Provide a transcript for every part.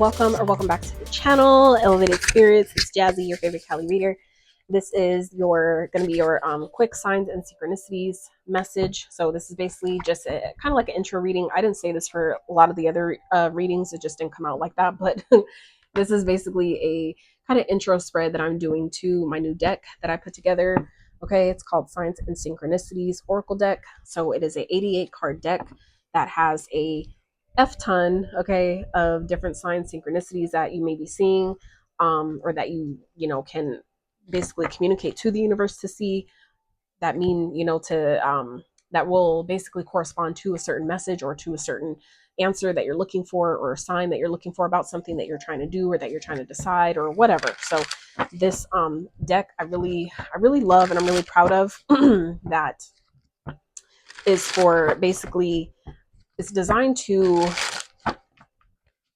welcome or welcome back to the channel, Elevated Spirits. It's Jazzy, your favorite Cali reader. This is going to be your quick signs and synchronicities message. So this is basically just kind of like an intro reading. I didn't say this for a lot of the other readings. It just didn't come out like that. But this is basically a kind of intro spread that I'm doing to my new deck that I put together. Okay, it's called Signs and Synchronicities Oracle deck. So it is a 88 card deck that has a F-ton, okay, of different signs, synchronicities that you may be seeing, or that you can basically communicate to the universe to see, that mean, that will basically correspond to a certain message or to a certain answer that you're looking for, or a sign that you're looking for about something that you're trying to do or that you're trying to decide or whatever. So this deck I really love and I'm really proud of. That is for basically, it's designed to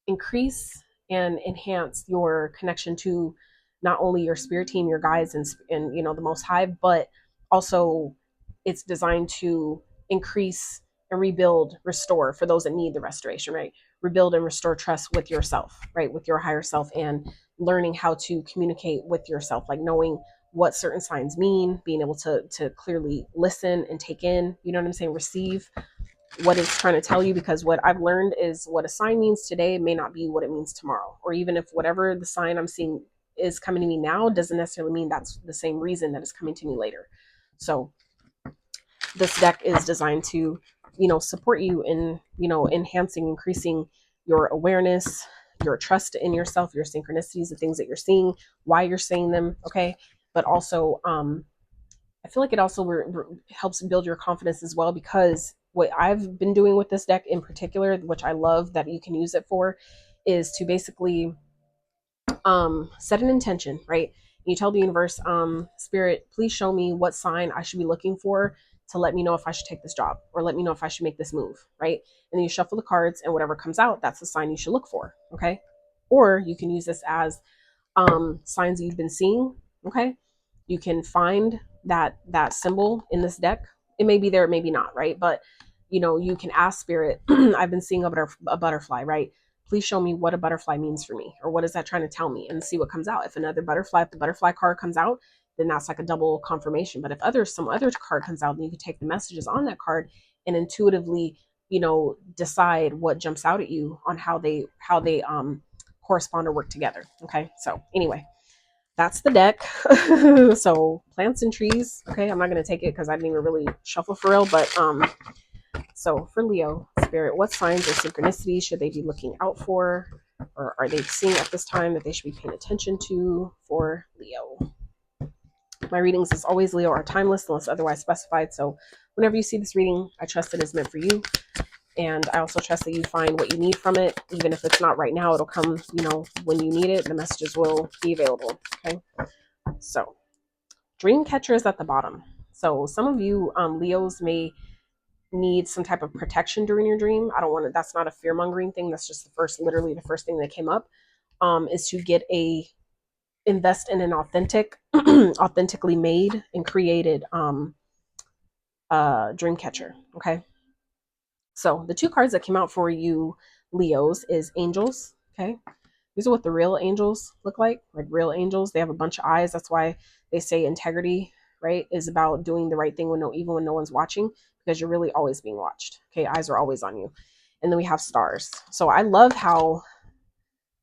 increase and enhance your connection to not only your spirit team, your guides, and the Most High, but also it's designed to increase and rebuild, restore for those that need the restoration, right? Rebuild and restore trust with yourself, right? With your higher self, and learning how to communicate with yourself, like knowing what certain signs mean, being able to clearly listen and take in, you know what I'm saying, receive what it's trying to tell you, because what I've learned is what a sign means today may not be what it means tomorrow, or even if whatever the sign I'm seeing is coming to me now doesn't necessarily mean that's the same reason that it's coming to me later. So this deck is designed to, support you in, enhancing, increasing your awareness, your trust in yourself, your synchronicities, the things that you're seeing, why you're seeing them, okay? But also, I feel like it also helps build your confidence as well, because what I've been doing with this deck in particular, which I love that you can use it for, is to basically set an intention, right? You tell the universe, Spirit, please show me what sign I should be looking for to let me know if I should take this job, or let me know if I should make this move, right? And then you shuffle the cards, and whatever comes out, that's the sign you should look for, okay? Or you can use this as signs that you've been seeing, okay? You can find that symbol in this deck. It may be there, it may be not, right? But you can ask Spirit, I've been seeing a butterfly, right? Please show me what a butterfly means for me, or what is that trying to tell me, and see what comes out. If the butterfly card comes out, then that's like a double confirmation. But if some other card comes out, then you can take the messages on that card and intuitively, decide what jumps out at you on how they correspond or work together. Okay, so anyway, that's the deck. So plants and trees. Okay, I'm not gonna take it because I didn't even really shuffle for real. But so for Leo, Spirit, what signs or synchronicities should they be looking out for, or are they seeing at this time that they should be paying attention to for Leo? My readings, as always, Leo, are timeless unless otherwise specified. So whenever you see this reading, I trust it is meant for you. And I also trust that you find what you need from it. Even if it's not right now, it'll come, when you need it. The messages will be available. Okay. So dream catcher is at the bottom. So some of you Leos may need some type of protection during your dream. I don't want to, that's not a fear mongering thing. That's just literally the first thing that came up, is to invest in an authentically made and created dream catcher. Okay. So the two cards that came out for you Leos is angels. Okay. These are what the real angels look like real angels. They have a bunch of eyes. That's why they say integrity, right, is about doing the right thing even when no one's watching, because you're really always being watched. Okay. Eyes are always on you. And then we have stars. So I love how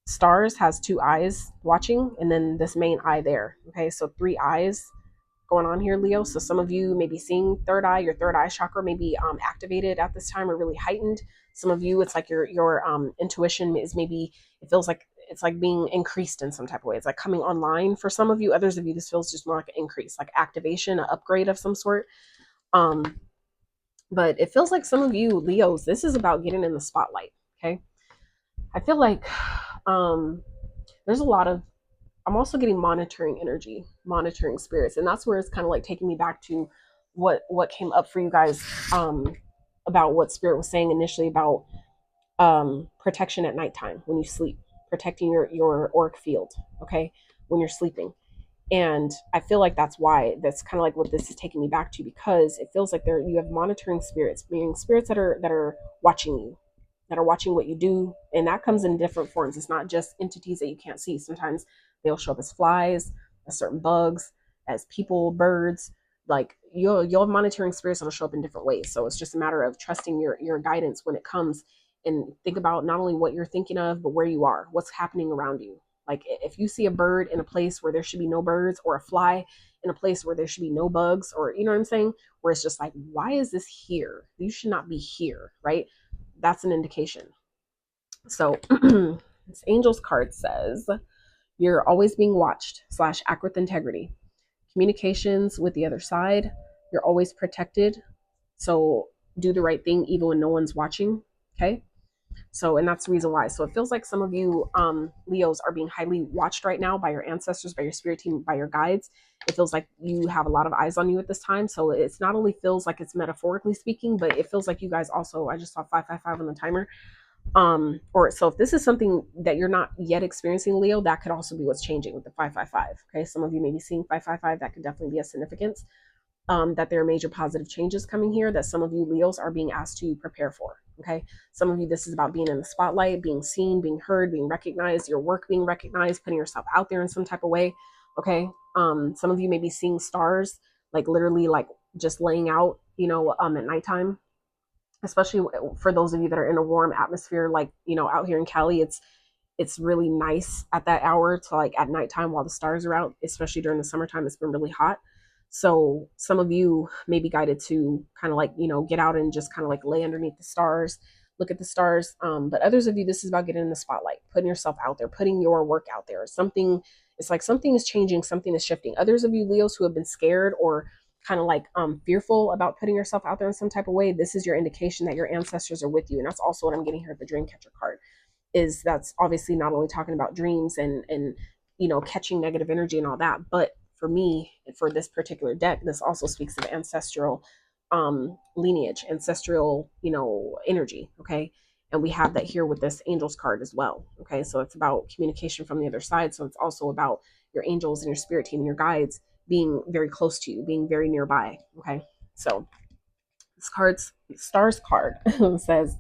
stars has two eyes watching, and then this main eye there. Okay. So three eyes going on here, Leo. So some of you may be seeing third eye. Your third eye chakra may be activated at this time, or really heightened. Some of you, it's like your intuition is maybe, it feels like it's like being increased in some type of way. It's like coming online for some of you. Others of you, this feels just more like an increase, like activation, an upgrade of some sort. But it feels like some of you Leos, this is about getting in the spotlight. Okay. I feel like there's a lot of, I'm also getting monitoring energy, monitoring spirits. And that's where it's kind of like taking me back to what came up for you guys, about what Spirit was saying initially about protection at nighttime when you sleep, protecting your auric field, okay, when you're sleeping. And I feel like that's kind of like what this is taking me back to, because it feels like you have monitoring spirits, meaning spirits that are watching you, that are watching what you do. And that comes in different forms. It's not just entities that you can't see. Sometimes they'll show up as flies, as certain bugs, as people, birds. Like you'll have monitoring spirits that'll show up in different ways. So it's just a matter of trusting your guidance when it comes, and think about not only what you're thinking of, but where you are, what's happening around you. Like if you see a bird in a place where there should be no birds, or a fly in a place where there should be no bugs, or you know what I'm saying, where it's just like, why is this here? You should not be here, right? That's an indication. So this angel's card says you're always being watched / act with integrity. Communications with the other side, you're always protected. So do the right thing even when no one's watching. Okay. So, and that's the reason why. So it feels like some of you Leos are being highly watched right now by your ancestors, by your spirit team, by your guides. It feels like you have a lot of eyes on you at this time. So it's not only feels like it's metaphorically speaking, but it feels like you guys also, I just saw 555 on the timer. Or so if this is something that you're not yet experiencing, Leo, that could also be what's changing with the 555. Okay. Some of you may be seeing 555. That could definitely be a significance. That there are major positive changes coming here that some of you Leos are being asked to prepare for. Okay. Some of you, this is about being in the spotlight, being seen, being heard, being recognized, your work being recognized, putting yourself out there in some type of way. Okay. Some of you may be seeing stars, like literally like just laying out, at nighttime, especially for those of you that are in a warm atmosphere, like, out here in Cali, it's really nice at that hour to like at nighttime while the stars are out, especially during the summertime. It's been really hot. So some of you may be guided to kind of like, get out and just kind of like lay underneath the stars, look at the stars. But others of you, this is about getting in the spotlight, putting yourself out there, putting your work out there. It's like something is changing, something is shifting. Others of you Leos who have been scared or kind of like fearful about putting yourself out there in some type of way, this is your indication that your ancestors are with you. And that's also what I'm getting here at the dream catcher card. Is that's obviously not only talking about dreams and catching negative energy and all that, but for me, for this particular deck, this also speaks of ancestral lineage, ancestral energy. Okay. And we have that here with this angels card as well. Okay. So it's about communication from the other side. So it's also about your angels and your spirit team and your guides being very close to you, being very nearby. Okay. So this stars card says,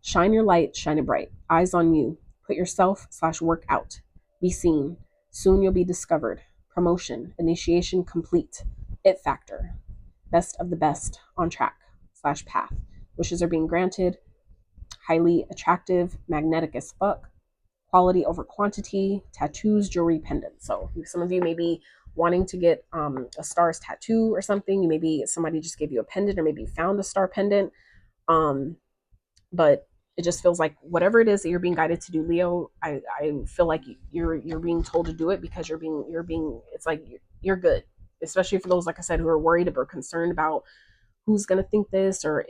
shine your light, shine it bright. Eyes on you. Put yourself / work out. Be seen. Soon you'll be discovered. Promotion. Initiation complete. It factor. Best of the best. On track / path. Wishes are being granted. Highly attractive. Magnetic as fuck. Quality over quantity. Tattoos, jewelry, pendants. So some of you may be wanting to get a stars tattoo or something. You maybe somebody just gave you a pendant, or maybe you found a star pendant. But it just feels like whatever it is that you're being guided to do, Leo, I feel like you're being told to do it because you're being it's like you're good, especially for those, like I said, who are worried or concerned about who's going to think this, or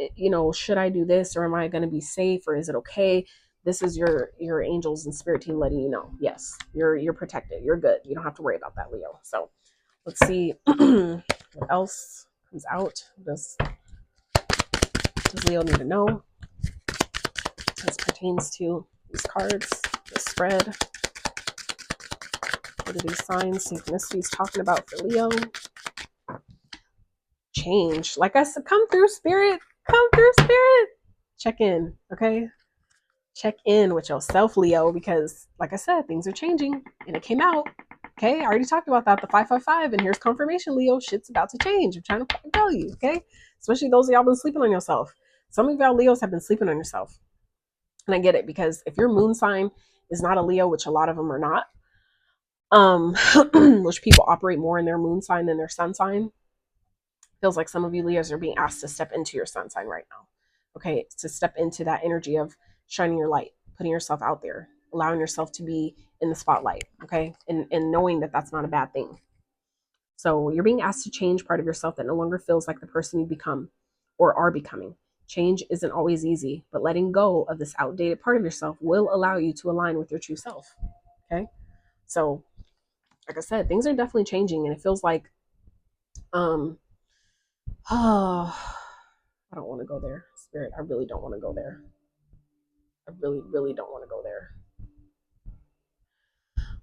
should I do this, or am I going to be safe, or is it okay? This is your angels and spirit team letting you know, yes, you're protected, you're good, you don't have to worry about that, Leo. So let's see what else comes out. Does Leo need to know as pertains to these cards, the spread? What are these signs, synchronicities talking about for Leo? Change. Like I said, come through, spirit. Come through, spirit. Check in, okay? Check in with yourself, Leo, because like I said, things are changing and it came out. Okay, I already talked about that, the 555, and here's confirmation, Leo. Shit's about to change. I'm trying to fucking tell you, okay? Especially those of y'all been sleeping on yourself. Some of y'all Leos have been sleeping on yourself. And I get it, because if your moon sign is not a Leo, which a lot of them are not, which people operate more in their moon sign than their sun sign, feels like some of you Leos are being asked to step into your sun sign right now. Okay, to step into that energy of shining your light, putting yourself out there, allowing yourself to be in the spotlight, okay? And knowing that that's not a bad thing. So you're being asked to change part of yourself that no longer feels like the person you become or are becoming. Change isn't always easy, but letting go of this outdated part of yourself will allow you to align with your true self, okay? So, like I said, things are definitely changing, and it feels like, I don't want to go there, Spirit. I really don't want to go there. I really, really don't want to go there.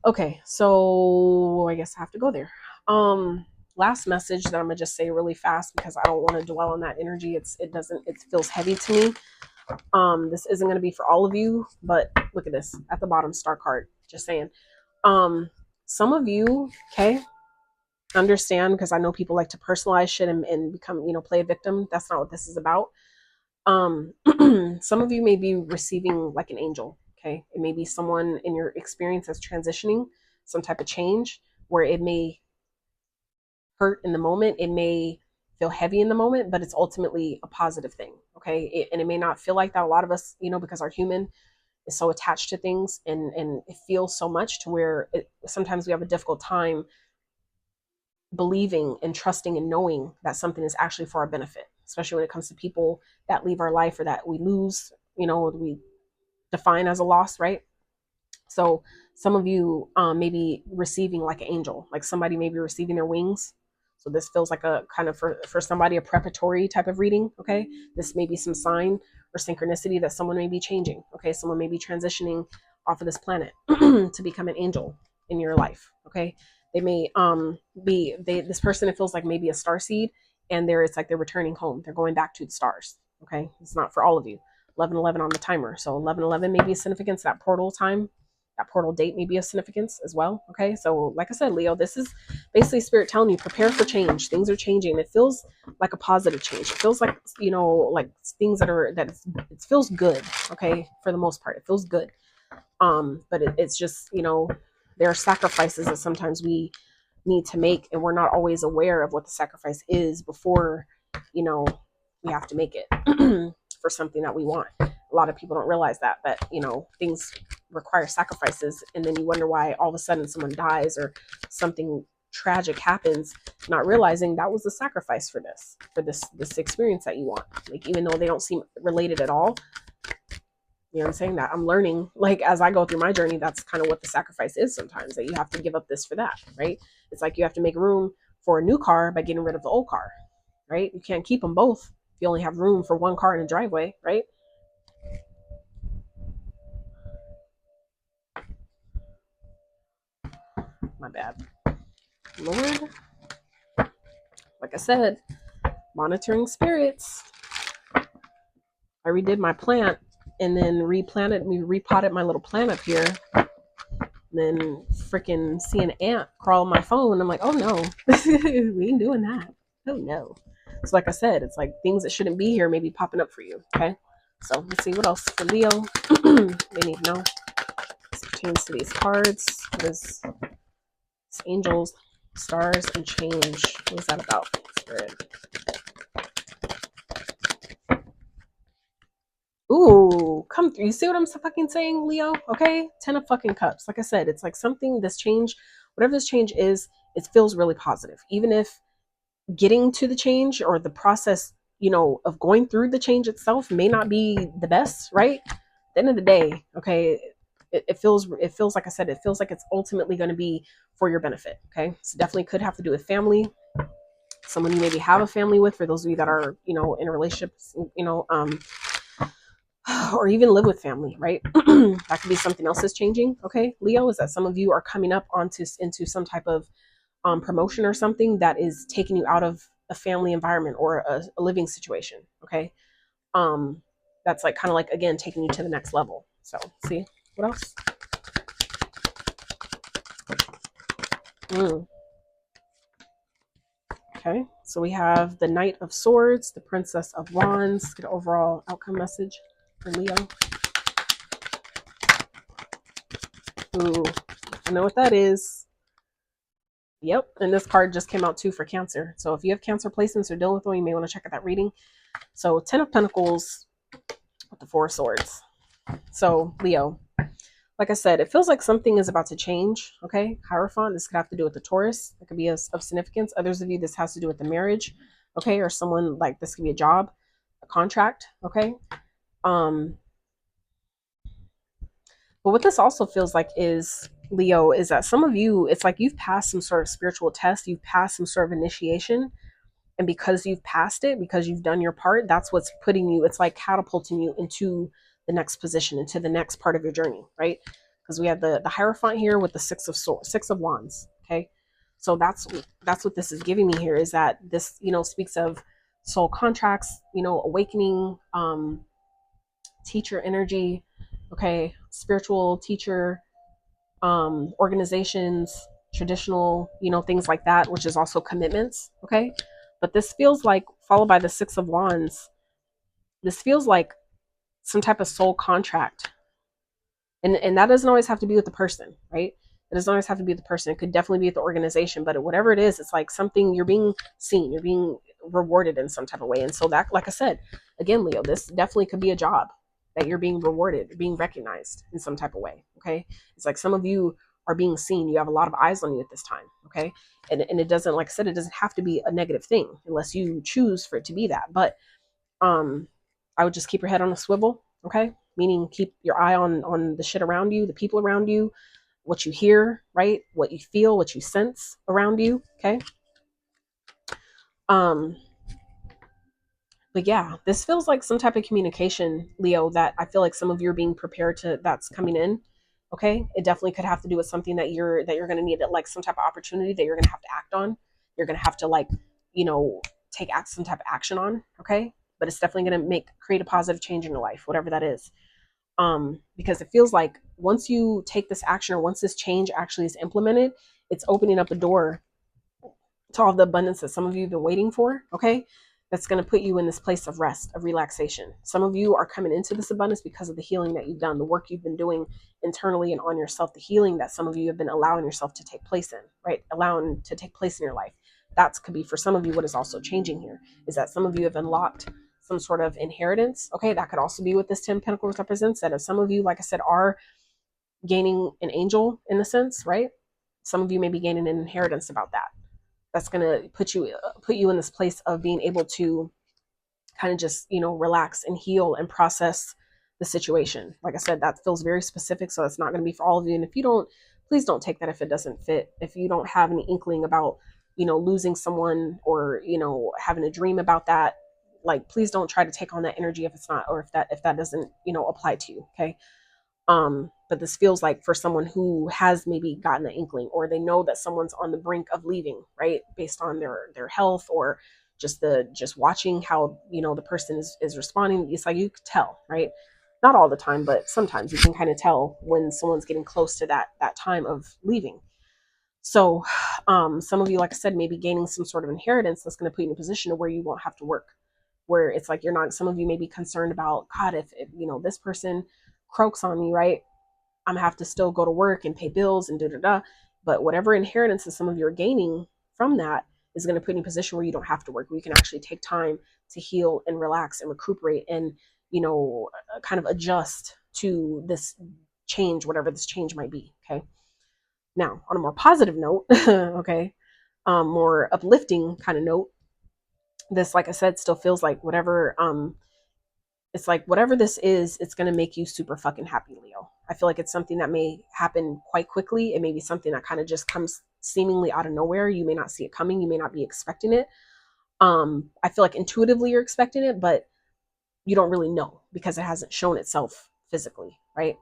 Okay, so I guess I have to go there. Last message that I'm gonna just say really fast, because I don't want to dwell on that energy. It feels heavy to me. This isn't going to be for all of you, but look at this at the bottom, star card. Just saying. Some of you, okay, understand, because I know people like to personalize shit and become, play a victim. That's not what this is about. Some of you may be receiving like an angel. Okay, it may be someone in your experience that's transitioning some type of change where it may hurt in the moment, it may feel heavy in the moment, but it's ultimately a positive thing. Okay, and it may not feel like that. A lot of us, because our human is so attached to things, and it feels so much to where sometimes we have a difficult time believing and trusting and knowing that something is actually for our benefit, especially when it comes to people that leave our life or that we lose, we define as a loss, right? So some of you may be receiving like an angel, like somebody may be receiving their wings. So this feels like a kind of for somebody a preparatory type of reading. Okay, this may be some sign or synchronicity that someone may be changing. Okay, someone may be transitioning off of this planet to become an angel in your life. Okay, they may this person, it feels like maybe a star seed, and it's like they're returning home. They're going back to the stars. Okay, it's not for all of you. 1111 on the timer, so 1111 may be a significance, that portal time, that portal date may be of significance as well. Okay, so like I said, Leo, this is basically spirit telling you prepare for change. Things are changing. It feels like a positive change. It feels like like things it feels good. Okay, for the most part, it feels good. But it's just there are sacrifices that sometimes we need to make, and we're not always aware of what the sacrifice is before we have to make it for something that we want. A lot of people don't realize that things require sacrifices, and then you wonder why all of a sudden someone dies or something tragic happens, not realizing that was the sacrifice for this experience that you want. Like, even though they don't seem related at all, you know what I'm saying? That I'm learning, like, as I go through my journey, that's kind of what the sacrifice is sometimes, that you have to give up this for that, right? It's like you have to make room for a new car by getting rid of the old car, right? You can't keep them both if you only have room for one car in a driveway, right? My bad. Lord, like I said, monitoring spirits. I redid my plant and then repotted my little plant up here. Then freaking see an ant crawl on my phone. I'm like, oh no, we ain't doing that. Oh no. So like I said, it's like things that shouldn't be here may be popping up for you. Okay. So let's see what else for Leo. They need to know. This pertains to these cards. What is angels, stars, and change? What is that about? Spirit. Ooh, come through. You see what I'm fucking saying, Leo? Okay? 10 of fucking cups. Like I said, it's like something, this change, whatever this change is, it feels really positive. Even if getting to the change or the process, of going through the change itself may not be the best, right? At the end of the day, okay, it feels like I said, it feels like it's ultimately going to be for your benefit. Okay. So definitely could have to do with family, someone you maybe have a family with, for those of you that are, in relationships, or even live with family, right? That could be something else that's changing. Okay, Leo, is that some of you are coming up into some type of promotion or something that is taking you out of a family environment or a living situation. Okay, that's like kind of like, again, taking you to the next level. So see what else. Okay, so we have the Knight of Swords, the Princess of Wands. Get an overall outcome message for Leo. Ooh, I know what that is. Yep, and this card just came out too for Cancer. So if you have Cancer placements or dealing with one, you may want to check out that reading. So 10 of Pentacles with the Four of Swords. So Leo, like I said, it feels like something is about to change. Okay, Hierophant, this could have to do with the Taurus. It could be of significance. Others of you, this has to do with the marriage. Okay, or someone, like, this could be a job, a contract. Okay, but what this also feels like is, Leo, is that some of you, it's like you've passed some sort of spiritual test, you've passed some sort of initiation, and because you've passed it, because you've done your part, that's what's putting you, it's like catapulting you into the next position, into the next part of your journey, right? Because we have the Hierophant here with the Six of Wands. Okay, so that's what this is giving me here, is that this speaks of soul contracts, awakening, teacher energy, okay, spiritual teacher, organizations, traditional, things like that, which is also commitments, okay? But this feels like, followed by the Six of Wands, this feels like some type of soul contract. And that doesn't always have to be with the person, right? It doesn't always have to be with the person. It could definitely be with the organization, but whatever it is, it's like something, you're being seen, you're being rewarded in some type of way. And so that, like I said, again, Leo, this definitely could be a job that you're being rewarded, being recognized in some type of way, okay? It's like some of you are being seen. You have a lot of eyes on you at this time, okay? And it doesn't, like I said, it doesn't have to be a negative thing unless you choose for it to be that. But I would just keep your head on a swivel, okay? Meaning keep your eye on the shit around you, the people around you, what you hear, right? What you feel, what you sense around you, okay? But yeah, this feels like some type of communication, Leo, that I feel like some of you are being prepared to, that's coming in. Okay. It definitely could have to do with something that you're gonna need, like some type of opportunity that you're gonna have to act on. You're gonna have to, like, take some type of action on, okay? But it's definitely gonna create a positive change in your life, whatever that is. Because it feels like once you take this action, or once this change actually is implemented, it's opening up a door to all the abundance that some of you have been waiting for, okay? That's going to put you in this place of rest, of relaxation. Some of you are coming into this abundance because of the healing that you've done, the work you've been doing internally and on yourself, the healing that some of you have been allowing yourself to take place in, right? Allowing to take place in your life. That could be for some of you what is also changing here, is that some of you have unlocked some sort of inheritance, okay? That could also be what this 10 Pentacles represents, that if some of you, like I said, are gaining an angel in a sense, right? Some of you may be gaining an inheritance about that. That's going to put you in this place of being able to kind of just, relax and heal and process the situation. Like I said, that feels very specific, so it's not going to be for all of you. And if you don't, please don't take that if it doesn't fit. If you don't have any inkling about, losing someone, or, having a dream about that, like, please don't try to take on that energy if it's not, or if that doesn't, apply to you. Okay. But this feels like for someone who has maybe gotten an inkling, or they know that someone's on the brink of leaving, right? Based on their health, or just watching how, the person is responding. It's like you could tell, right? Not all the time, but sometimes you can kind of tell when someone's getting close to that time of leaving. So some of you, like I said, may be gaining some sort of inheritance that's going to put you in a position where you won't have to work, where it's like you're not, some of you may be concerned about, God, if this person croaks on me, right? I'm gonna have to still go to work and pay bills and da. But whatever inheritance that some of you are gaining from that is going to put you in a position where you don't have to work, where you can actually take time to heal and relax and recuperate, and kind of adjust to this change, whatever this change might be. Okay. Now, on a more positive note, okay, more uplifting kind of note, this, like I said, still feels like whatever it's like whatever this is, it's going to make you super fucking happy, Leo. I feel like it's something that may happen quite quickly. It may be something that kind of just comes seemingly out of nowhere. You may not see it coming. You may not be expecting it. I feel like intuitively you're expecting it, but you don't really know because it hasn't shown itself physically, right?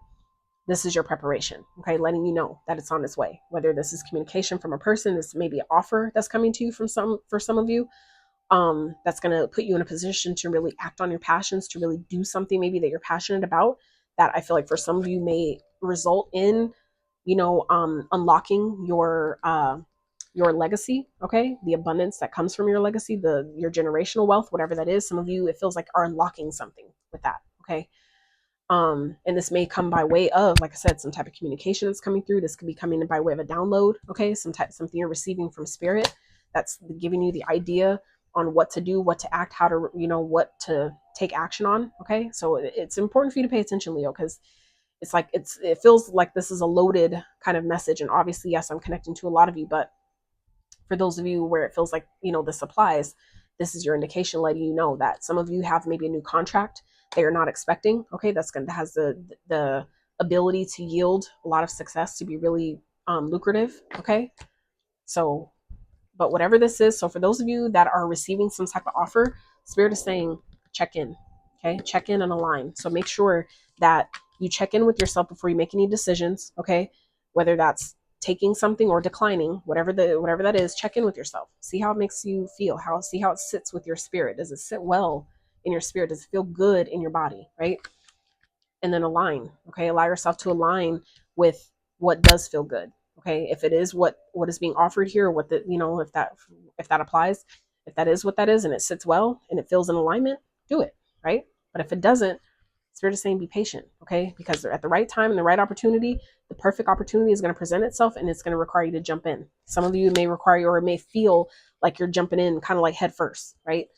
This is your preparation, okay? Letting you know that it's on its way. Whether this is communication from a person, this may be an offer that's coming to you for some of you. That's going to put you in a position to really act on your passions, to really do something maybe that you're passionate about, that I feel like for some of you may result in, unlocking your legacy, okay? The abundance that comes from your legacy, your generational wealth, whatever that is. Some of you, it feels like, are unlocking something with that, okay? And this may come by way of, like I said, some type of communication that's coming through. This could be coming by way of a download, okay? Something you're receiving from spirit that's giving you the idea on what to do, what to act, how to, what to take action on. Okay. So it's important for you to pay attention, Leo, because it's like, it feels like this is a loaded kind of message. And obviously, yes, I'm connecting to a lot of you, but for those of you where it feels like, this applies, this is your indication letting you know that some of you have maybe a new contract that you're not expecting. Okay. That has the ability to yield a lot of success, to be really lucrative. Okay. So, but whatever this is, so for those of you that are receiving some type of offer, Spirit is saying, check in, okay? Check in and align. So make sure that you check in with yourself before you make any decisions, okay? Whether that's taking something or declining, whatever that is, check in with yourself. See how it makes you feel. See how it sits with your spirit. Does it sit well in your spirit? Does it feel good in your body, right? and then align. Okay, allow yourself to align with what does feel good. Okay, if it is what is being offered here, what the, you know, if that applies, if that is what that is and it sits well and it feels in alignment, do it, right? But if it doesn't, Spirit is saying be patient, okay? Because they're at the right time and the right opportunity, the perfect opportunity is going to present itself, and it's going to require you to jump in. Some of you may require, or it may feel like you're jumping in kind of like head first, right?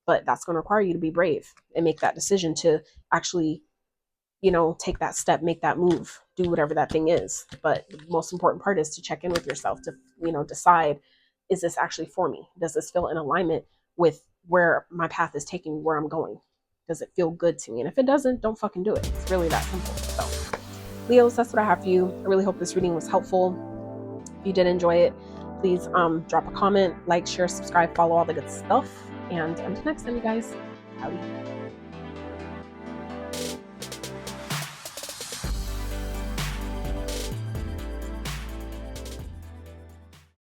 But that's going to require you to be brave and make that decision to actually, you know, take that step, make that move, do whatever that thing is. But the most important part is to check in with yourself to, you know, decide, is this actually for me? Does this feel in alignment with where my path is taking me, where I'm going? Does it feel good to me? And if it doesn't, don't fucking do it. It's really that simple. So, Leos, that's what I have for you. I really hope this reading was helpful. If you did enjoy it, please drop a comment, like, share, subscribe, follow, all the good stuff. And until next time, you guys, howdy.